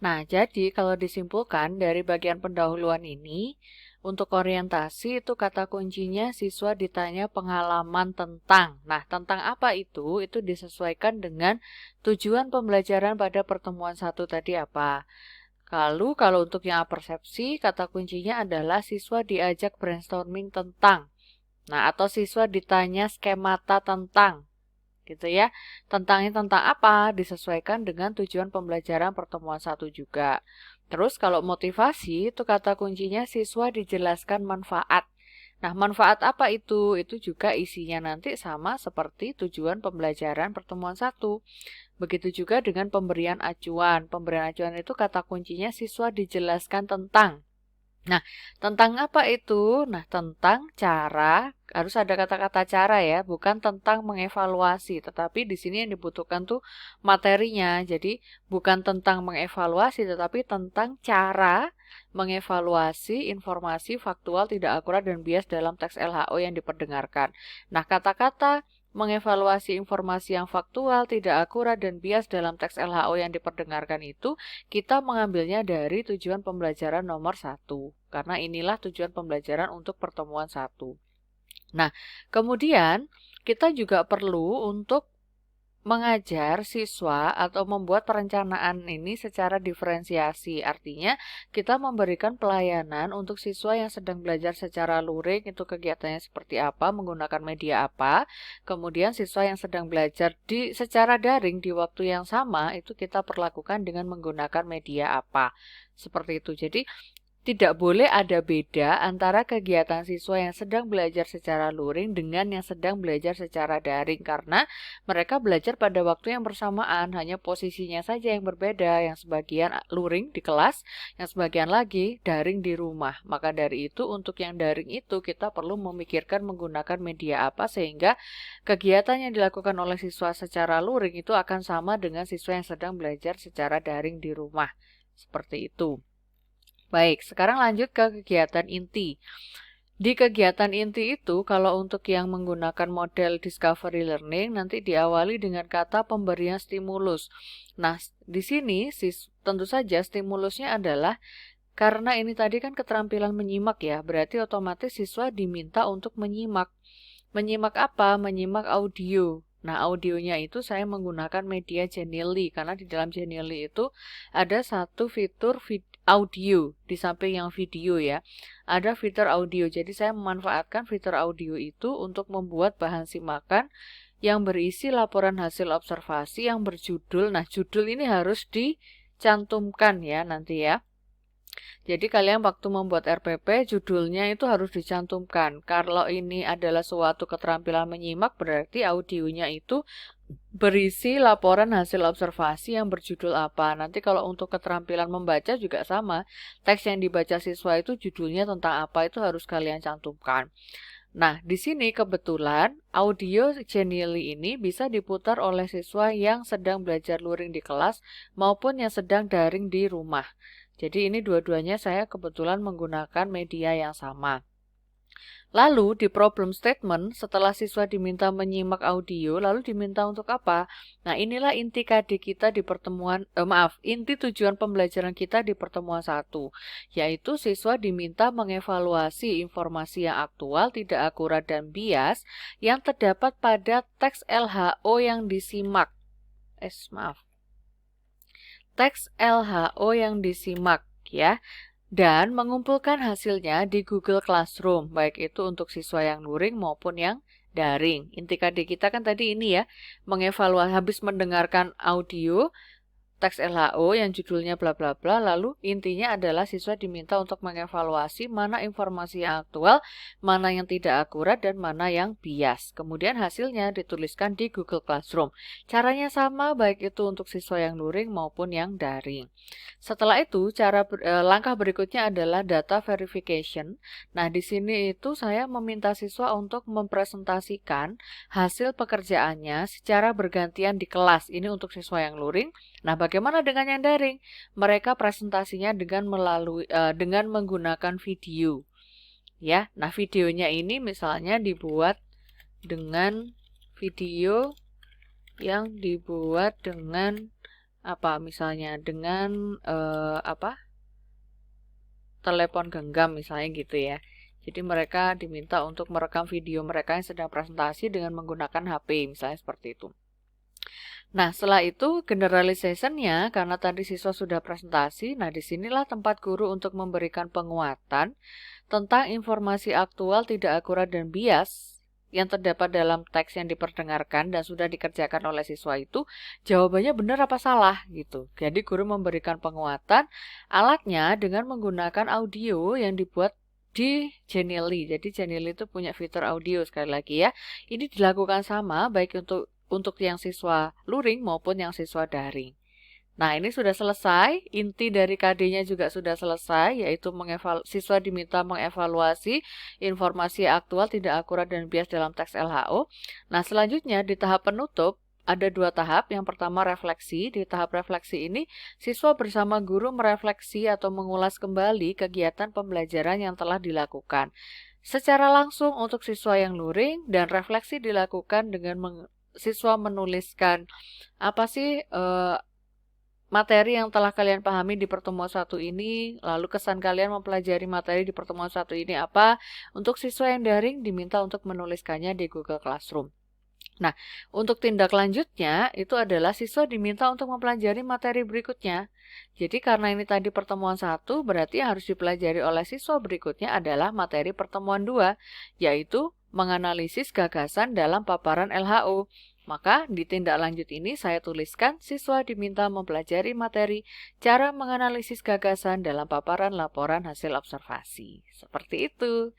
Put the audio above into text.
Nah, jadi kalau disimpulkan dari bagian pendahuluan ini, untuk orientasi itu kata kuncinya siswa ditanya pengalaman tentang. Nah, tentang apa itu? Itu disesuaikan dengan tujuan pembelajaran pada pertemuan satu tadi apa. Lalu kalau untuk yang persepsi, kata kuncinya adalah siswa diajak brainstorming tentang. Nah, atau siswa ditanya skemata tentang, gitu ya. Tentangnya tentang apa? Disesuaikan dengan tujuan pembelajaran pertemuan satu juga. Terus kalau motivasi, itu kata kuncinya siswa dijelaskan manfaat. Nah, manfaat apa itu? Itu juga isinya nanti sama seperti tujuan pembelajaran pertemuan satu. Begitu juga dengan pemberian acuan. Pemberian acuan itu kata kuncinya siswa dijelaskan tentang. Nah, tentang apa itu? Nah, tentang cara, harus ada kata-kata cara ya, bukan tentang mengevaluasi, tetapi di sini yang dibutuhkan tuh materinya. Jadi, bukan tentang mengevaluasi, tetapi tentang cara mengevaluasi informasi faktual tidak akurat dan bias dalam teks LHO yang diperdengarkan. Nah, kata-kata mengevaluasi informasi yang faktual, tidak akurat, dan bias dalam teks LHO yang diperdengarkan itu kita mengambilnya dari tujuan pembelajaran nomor 1. Karena inilah tujuan pembelajaran untuk pertemuan 1. Nah, kemudian kita juga perlu untuk mengajar siswa atau membuat perencanaan ini secara diferensiasi. Artinya, kita memberikan pelayanan untuk siswa yang sedang belajar secara luring, itu kegiatannya seperti apa, menggunakan media apa. Kemudian siswa yang sedang belajar secara daring di waktu yang sama, itu kita perlakukan dengan menggunakan media apa. Seperti itu. Jadi, tidak boleh ada beda antara kegiatan siswa yang sedang belajar secara luring dengan yang sedang belajar secara daring karena mereka belajar pada waktu yang bersamaan, hanya posisinya saja yang berbeda, yang sebagian luring di kelas, yang sebagian lagi daring di rumah. Maka dari itu untuk yang daring itu kita perlu memikirkan menggunakan media apa sehingga kegiatan yang dilakukan oleh siswa secara luring itu akan sama dengan siswa yang sedang belajar secara daring di rumah. Seperti itu. Baik, sekarang lanjut ke kegiatan inti. Di kegiatan inti itu, kalau untuk yang menggunakan model discovery learning, nanti diawali dengan kata pemberian stimulus. Nah, di sini tentu saja stimulusnya adalah karena ini tadi kan keterampilan menyimak ya, berarti otomatis siswa diminta untuk menyimak. Menyimak apa? Menyimak audio. Nah, audionya itu saya menggunakan media Genially karena di dalam Genially itu ada satu fitur audio di samping yang video ya. Ada fitur audio. Jadi saya memanfaatkan fitur audio itu untuk membuat bahan simakan yang berisi laporan hasil observasi yang berjudul. Nah, judul ini harus dicantumkan ya nanti ya. Jadi kalian waktu membuat RPP judulnya itu harus dicantumkan. Kalau ini adalah suatu keterampilan menyimak berarti audionya itu berisi laporan hasil observasi yang berjudul apa. Nanti kalau untuk keterampilan membaca juga sama. Teks yang dibaca siswa itu judulnya tentang apa itu harus kalian cantumkan. Nah, di sini kebetulan audio Genially ini bisa diputar oleh siswa yang sedang belajar luring di kelas maupun yang sedang daring di rumah. Jadi ini dua-duanya saya kebetulan menggunakan media yang sama. Lalu di problem statement setelah siswa diminta menyimak audio lalu diminta untuk apa? Nah, inilah inti KD kita di pertemuan inti tujuan pembelajaran kita di pertemuan 1, yaitu siswa diminta mengevaluasi informasi yang aktual, tidak akurat dan bias yang terdapat pada teks LHO yang disimak. Teks LHO yang disimak ya. Dan mengumpulkan hasilnya di Google Classroom, baik itu untuk siswa yang luring maupun yang daring. Inti KD kita kan tadi ini ya, mengevaluasi habis mendengarkan audio teks LHO yang judulnya bla bla bla, lalu intinya adalah siswa diminta untuk mengevaluasi mana informasi yang aktual, mana yang tidak akurat, dan mana yang bias. Kemudian hasilnya dituliskan di Google Classroom. Caranya sama baik itu untuk siswa yang luring maupun yang daring. Setelah itu, langkah berikutnya adalah data verification. Nah, di sini itu saya meminta siswa untuk mempresentasikan hasil pekerjaannya secara bergantian di kelas. Ini untuk siswa yang luring. Nah, bagaimana dengan yang daring? Mereka presentasinya dengan menggunakan video. Ya, nah videonya ini misalnya dibuat dengan video yang dibuat dengan apa misalnya dengan telepon genggam misalnya gitu ya. Jadi mereka diminta untuk merekam video mereka yang sedang presentasi dengan menggunakan HP misalnya seperti itu. Nah, setelah itu generalization-nya karena tadi siswa sudah presentasi, nah disinilah tempat guru untuk memberikan penguatan tentang informasi aktual tidak akurat dan bias yang terdapat dalam teks yang diperdengarkan dan sudah dikerjakan oleh siswa itu, jawabannya benar apa salah gitu. Jadi guru memberikan penguatan alatnya dengan menggunakan audio yang dibuat di Genially. Jadi Genially itu punya fitur audio sekali lagi ya. Ini dilakukan sama baik untuk yang siswa luring maupun yang siswa daring. Nah, ini sudah selesai. Inti dari KD-nya juga sudah selesai, yaitu siswa diminta mengevaluasi informasi aktual, tidak akurat, dan bias dalam teks LHO. Nah, selanjutnya di tahap penutup, ada 2 tahap. Yang pertama refleksi. Di tahap refleksi ini, siswa bersama guru merefleksi atau mengulas kembali kegiatan pembelajaran yang telah dilakukan. Secara langsung untuk siswa yang luring, dan refleksi dilakukan dengan siswa menuliskan apa sih materi yang telah kalian pahami di pertemuan 1 ini, lalu kesan kalian mempelajari materi di pertemuan 1 ini apa. Untuk siswa yang daring diminta untuk menuliskannya di Google Classroom. Nah, untuk tindak lanjutnya itu adalah siswa diminta untuk mempelajari materi berikutnya. Jadi karena ini tadi pertemuan 1, berarti yang harus dipelajari oleh siswa berikutnya adalah materi pertemuan 2, yaitu menganalisis gagasan dalam paparan LHO. Maka di tindak lanjut ini saya tuliskan siswa diminta mempelajari materi cara menganalisis gagasan dalam paparan laporan hasil observasi. Seperti itu.